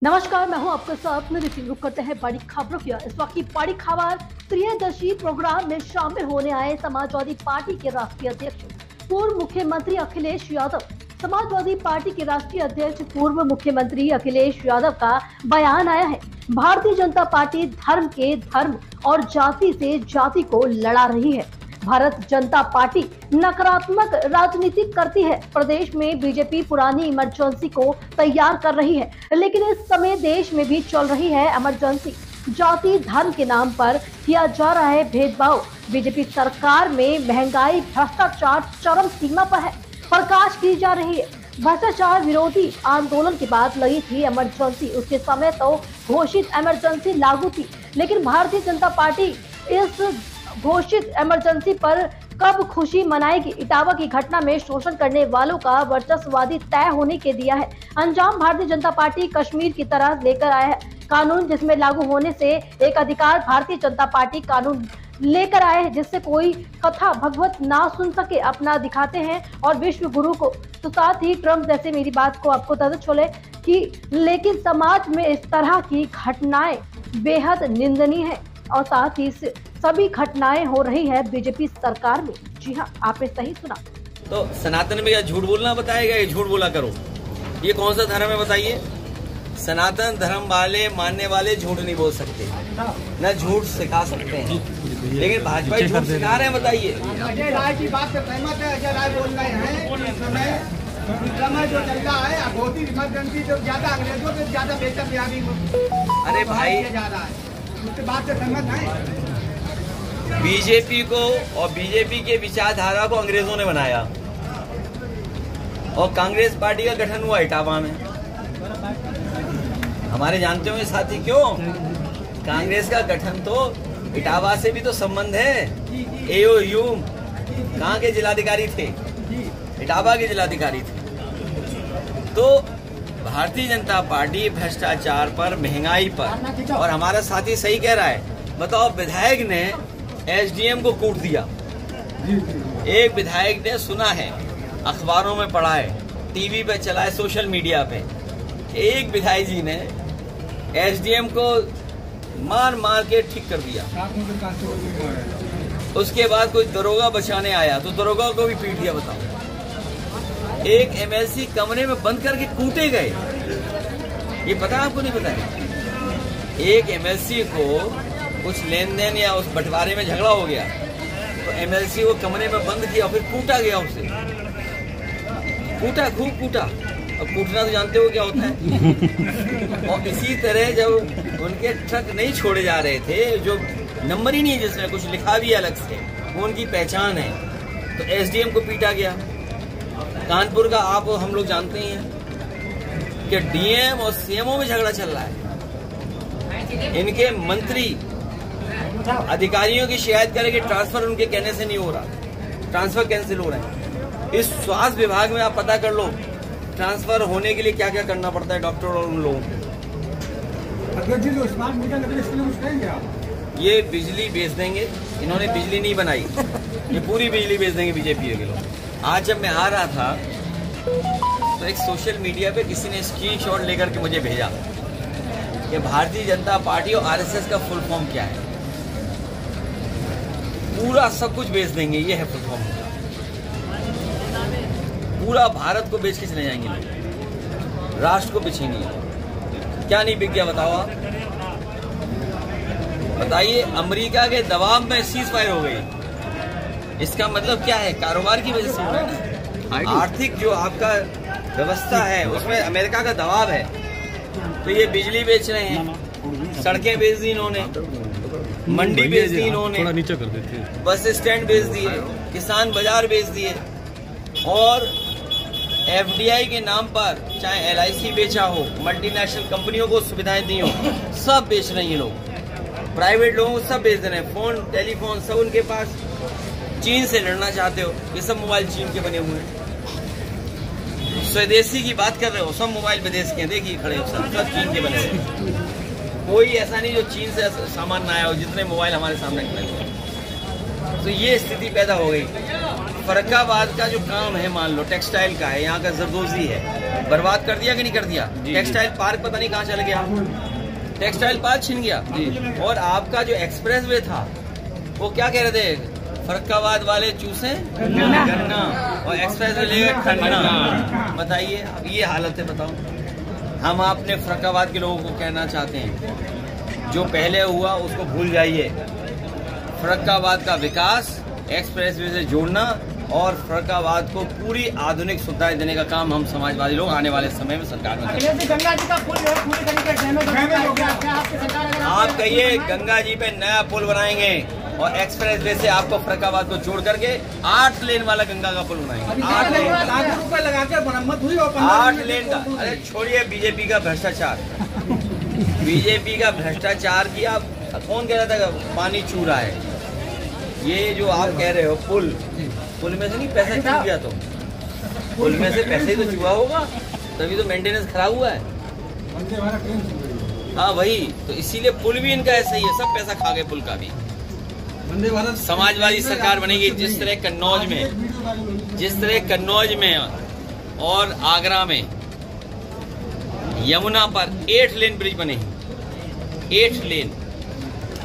नमस्कार, मैं हूं आपके साथ में रुक करते हैं बड़ी खबरों की। इस वक्त की बड़ी खबर त्रियदर्शी प्रोग्राम में शामिल होने आए समाजवादी पार्टी के राष्ट्रीय अध्यक्ष पूर्व मुख्यमंत्री अखिलेश यादव। समाजवादी पार्टी के राष्ट्रीय अध्यक्ष पूर्व मुख्यमंत्री अखिलेश यादव का बयान आया है। भारतीय जनता पार्टी धर्म के धर्म और जाति से जाति को लड़ा रही है। भारत जनता पार्टी नकारात्मक राजनीति करती है। प्रदेश में बीजेपी पुरानी इमरजेंसी को तैयार कर रही है, लेकिन इस समय देश में भी चल रही है इमरजेंसी। जाति धर्म के नाम पर किया जा रहा है भेदभाव। बीजेपी सरकार में महंगाई भ्रष्टाचार चरम सीमा पर है। प्रकाश की जा रही है। भ्रष्टाचार विरोधी आंदोलन के बाद लगी थी इमरजेंसी। उसके समय तो घोषित इमरजेंसी लागू थी, लेकिन भारतीय जनता पार्टी इस घोषित इमरजेंसी पर कब खुशी मनाएगी। इटावा की घटना में शोषण करने वालों का वर्चस्ववादी तय होने के दिया है अंजाम। भारतीय जनता पार्टी कश्मीर की तरह लेकर आया है कानून, जिसमें लागू होने से एक अधिकार। भारतीय जनता पार्टी कानून लेकर आए हैं जिससे कोई कथा भगवत ना सुन सके, अपना दिखाते हैं और विश्व गुरु को। तो साथ ही ट्रम्प जैसे, मेरी बात को आपको तवज्जो छोड़े कि लेकिन समाज में इस तरह की घटनाएं बेहद निंदनीय है और साथ ही सभी घटनाएं हो रही है बीजेपी सरकार में। जी हाँ, आपने सही सुना। तो सनातन में या झूठ बोलना बताएगा, ये झूठ बोला करो। ये कौन सा धर्म है बताइए? सनातन धर्म वाले मानने वाले झूठ नहीं बोल सकते, न झूठ सिखा सकते हैं, लेकिन भाजपा झूठ सिखा रहे हैं। बताइए। अजय राय की बात से सहमत है। अजय राय बोल रहे हैं इस समय जो चल रहा है अघोषित इमरजेंसी, जो ज्यादा अंग्रेजों से ज्यादा बेहतर बिहारी अरे भाई, जा रहा है, उसके बात से सहमत है। बीजेपी को और बीजेपी के विचारधारा को अंग्रेजों ने बनाया और कांग्रेस पार्टी का गठन हुआ इटावा में। हमारे जानते होंगे साथी क्यों? कांग्रेस का गठन तो इटावा से भी तो संबंध है। एओ ह्यूम कहाँ के जिलाधिकारी थे? इटावा के जिलाधिकारी थे। तो भारतीय जनता पार्टी भ्रष्टाचार पर, महंगाई पर, और हमारा साथी सही कह रहा है। बताओ, विधायक ने एसडीएम को कूट दिया। एक विधायक ने, सुना है, अखबारों में पढ़ा है, टीवी पे चला है, सोशल मीडिया पे, एक विधायक जी ने एसडीएम को मार मार के ठीक कर दिया। उसके बाद कोई दरोगा बचाने आया तो दरोगा को भी पीट दिया। बताओ, एक एमएलसी कमरे में बंद करके कूटे गए। ये पता आपको? नहीं पता है? एक एमएलसी को कुछ लेन देन या उस बंटवारे में झगड़ा हो गया तो एमएलसी को कमरे में बंद किया, फिर कूटा गया। उसे कूटा, खूब कूटा। अब कूटना तो जानते हो क्या होता है। और इसी तरह जब उनके ट्रक नहीं छोड़े जा रहे थे, जो नंबर ही नहीं है जिसमें कुछ लिखा भी अलग से, वो उनकी पहचान है, तो एसडीएम को पीटा गया। कानपुर का आप हम लोग जानते ही हैं कि डीएम और सीएमओ में झगड़ा चल रहा है। इनके मंत्री अधिकारियों की शिकायत करें कि ट्रांसफर उनके कहने से नहीं हो रहा, ट्रांसफर कैंसिल हो रहा है। इस स्वास्थ्य विभाग में आप पता कर लो ट्रांसफर होने के लिए क्या क्या करना पड़ता है डॉक्टर और उन लोगों को। ये बिजली बेच देंगे, इन्होंने बिजली नहीं बनाई, ये पूरी बिजली बेच देंगे बीजेपी के लोग। आज जब मैं आ रहा था तो एक सोशल मीडिया पे किसी ने स्क्रीनशॉट लेकर के मुझे भेजा कि भारतीय जनता पार्टी और आरएसएस का फुल फॉर्म क्या है। पूरा सब कुछ बेच देंगे, ये है फुल फॉर्म। पूरा भारत को बेच के चले जाएंगे लोग, राष्ट्र को बेचेंगे। क्या नहीं बिक गया बताओ आप? बताइए, अमेरिका के दबाव में सीज फायर हो गई। इसका मतलब क्या है? कारोबार की वजह से हो रहा है। आर्थिक जो आपका व्यवस्था है उसमें अमेरिका का दबाव है। तो ये बिजली बेच रहे हैं, सड़कें बेच दी इन्होंने, मंडी बेच दी इन्होंने, नीचे कर देते, बस स्टैंड बेच दिए, किसान बाजार बेच दिए, और एफडीआई के नाम पर चाहे एलआईसी बेचा हो, मल्टीनेशनल कंपनियों को सुविधाएं दी हो, सब बेच रहे हैं ये लोग। प्राइवेट लोगों को सब बेच रहे हैं, फोन टेलीफोन सब उनके पास। चीन से लड़ना चाहते हो, ये सब मोबाइल चीन के बने हुए हैं। स्वदेशी की बात कर रहे हो, सब मोबाइल विदेश के, देखिए खड़े सब चीन के बने हुए। कोई ऐसा नहीं जो चीन से सामान ना आया हो, जितने मोबाइल हमारे सामने खड़े हुए। तो ये स्थिति पैदा हो गई। फर्रुखाबाद का जो काम है, मान लो टेक्सटाइल का है, यहाँ का जरदोजी है, बर्बाद कर दिया कि नहीं कर दिया? टेक्सटाइल पार्क पता नहीं कहाँ चल गया, टेक्सटाइल पार्क छिन गया। और आपका जो एक्सप्रेस वे था वो क्या कह रहे थे, फर्रुखाबाद वाले चूसे गन्ना और एक्सप्रेस वे ले खन्ना। बताइए अब ये हालत है, बताओ। हम अपने फर्रुखाबाद के लोगों को कहना चाहते हैं, जो पहले हुआ उसको भूल जाइए। फर्रुखाबाद का विकास एक्सप्रेस वे से जोड़ना और फर्रुखाबाद को पूरी आधुनिक सुविधाएं देने का काम हम समाजवादी लोग आने वाले समय में सरकार में करेंगे। गंगा जी का पुल जो है पूरी तरीके से आप कहिए गंगा जी पे नया पुल बनाएंगे और एक्सप्रेस वे से आपको फर्रुखाबाद को जोड़ करके 8 लेन वाला गंगा का पुल बनाएंगे। 8 लाख रुपए लगा के मरम्मत हुई और 8 लेन का। अरे छोड़िए बीजेपी का भ्रष्टाचार, बीजेपी का भ्रष्टाचार किया। कौन कह रहा था पानी चू रहा है? ये जो आप कह रहे हो पुल में से नहीं पैसा चू गया, तो पुल में से पैसे तो चुआ होगा, तभी तो मेंटेनेंस खराब हुआ है। हाँ वही तो, इसीलिए पुल भी इनका ऐसा ही है, सब पैसा खा गए पुल का भी। समाजवादी सरकार बनेगी जिस तरह कन्नौज में और आगरा में यमुना पर 8 लेन ब्रिज बने हैं। 8 लेन,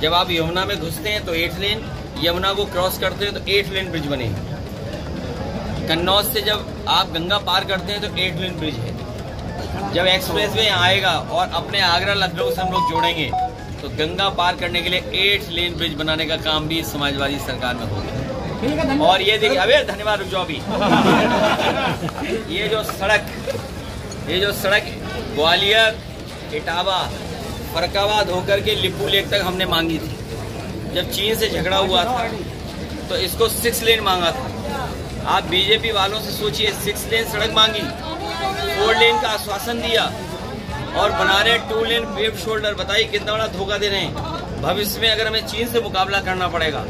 जब आप यमुना में घुसते हैं तो 8 लेन, यमुना को क्रॉस करते हैं तो 8 लेन ब्रिज बने हैं। कन्नौज से जब आप गंगा पार करते हैं तो 8 लेन ब्रिज है। जब एक्सप्रेस वे आएगा और अपने आगरा लखनऊ से हम लोग जोड़ेंगे तो गंगा पार करने के लिए 8 लेन ब्रिज बनाने का काम भी समाजवादी सरकार में होगा। और ये देखिए, अबे धन्यवाद, रुक जाओ अभी। ये जो सड़क ग्वालियर, इटावा, फर्रुखाबाद होकर के लिपू लेक तक हमने मांगी थी। जब चीन से झगड़ा हुआ था तो इसको 6 लेन मांगा था। आप बीजेपी वालों से सोचिए, 6 लेन सड़क मांगी, 4 लेन का आश्वासन दिया और बना रहे 2 लेन पेव्ड शोल्डर। बताइए कितना बड़ा धोखा दे रहे हैं। भविष्य में अगर हमें चीन से मुकाबला करना पड़ेगा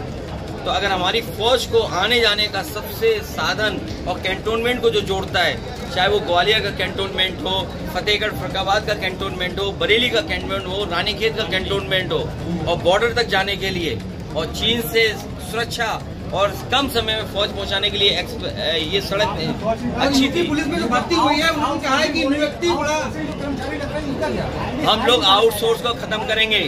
तो अगर हमारी फौज को आने जाने का सबसे साधन और कैंटोनमेंट को जो जोड़ता है, चाहे वो ग्वालियर का कैंटोनमेंट हो, फतेहगढ़ फर्रुखाबाद का कैंटोनमेंट हो, बरेली का कैंटोनमेंट हो, रानीखेत का कैंटोनमेंट हो, और बॉर्डर तक जाने के लिए और चीन से सुरक्षा और कम समय में फौज पहुंचाने के लिए ये सड़क अच्छी थी। पुलिस में जो भर्ती हुई है उन्होंने कहा है कि नियुक्ति हम लोग आउटसोर्स को खत्म करेंगे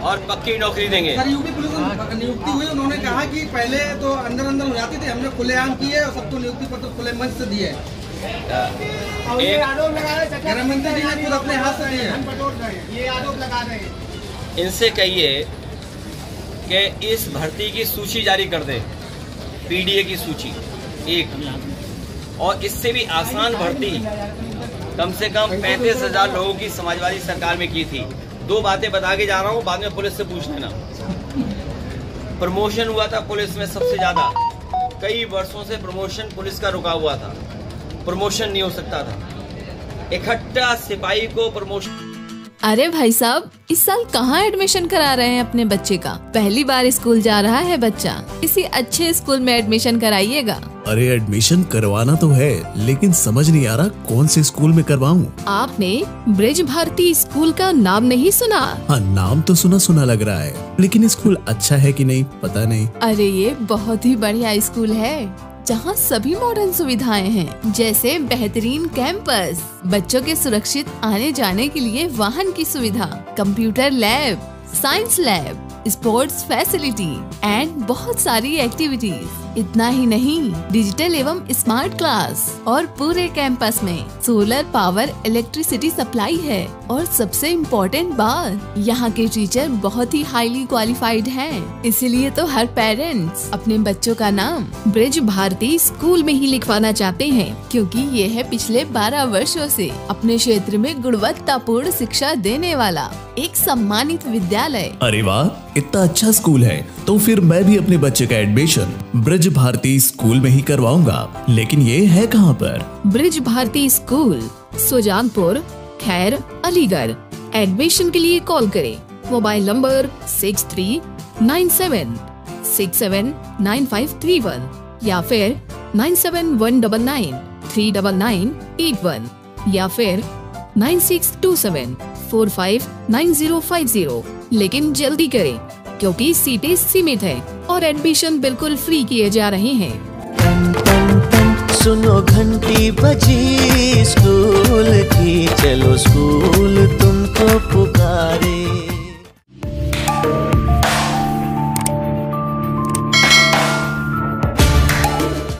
और पक्की नौकरी देंगे। सर, यूपी पुलिस में नियुक्ति हुई, उन्होंने कहा कि पहले तो अंदर हो जाती थी, हमने खुलेआम किए और सबको नियुक्ति पत्र खुले मंच से दिए। गृह मंत्री जी ने खुद अपने हाथ से दिए, ये आरोप लगा रहे हैं। इनसे कहिए कि इस भर्ती की सूची जारी कर दे, पीडीए की सूची एक, और इससे भी आसान भर्ती कम से कम 35,000 लोगों की समाजवादी सरकार में की थी। 2 बातें बता के जा रहा हूँ, बाद में पुलिस से पूछ लेना। प्रमोशन हुआ था पुलिस में सबसे ज्यादा, कई वर्षों से प्रमोशन पुलिस का रुका हुआ था, प्रमोशन नहीं हो सकता था। इकट्ठा सिपाही को प्रमोशन। अरे भाई साहब, इस साल कहाँ एडमिशन करा रहे हैं अपने बच्चे का? पहली बार स्कूल जा रहा है बच्चा, किसी अच्छे स्कूल में एडमिशन कराइएगा। अरे एडमिशन करवाना तो है, लेकिन समझ नहीं आ रहा कौन से स्कूल में करवाऊं। आपने ब्रिज भारती स्कूल का नाम नहीं सुना? हाँ, नाम तो सुना लग रहा है, लेकिन स्कूल अच्छा है कि नहीं पता नहीं। अरे ये बहुत ही बढ़िया स्कूल है जहाँ सभी मॉडर्न सुविधाएं हैं, जैसे बेहतरीन कैंपस, बच्चों के सुरक्षित आने जाने के लिए वाहन की सुविधा, computer lab, science lab, sports facility and बहुत सारी एक्टिविटीज। इतना ही नहीं, डिजिटल एवं स्मार्ट क्लास और पूरे कैंपस में सोलर पावर इलेक्ट्रिसिटी सप्लाई है। और सबसे इम्पोर्टेंट बात, यहाँ के टीचर बहुत ही हाईली क्वालिफाइड हैं। इसीलिए तो हर पेरेंट्स अपने बच्चों का नाम ब्रिज भारती स्कूल में ही लिखवाना चाहते हैं, क्योंकि ये है पिछले 12 वर्षों से अपने क्षेत्र में गुणवत्तापूर्ण शिक्षा देने वाला एक सम्मानित विद्यालय। अरे वाह, इतना अच्छा स्कूल है तो फिर मैं भी अपने बच्चे का एडमिशन ब्रिज भारती स्कूल में ही करवाऊंगा। लेकिन ये है कहाँ पर? ब्रिज भारती स्कूल, सुजानपुर, खैर, अलीगढ़। एडमिशन के लिए कॉल करें। मोबाइल नंबर 6397679531 या फिर 9719993981 या फिर 9627459050। लेकिन जल्दी करें क्योंकि सीटें सीमित है और एडमिशन बिल्कुल फ्री किए जा रहे हैं। सुनो घंटी बजी स्कूल की, चलो स्कूल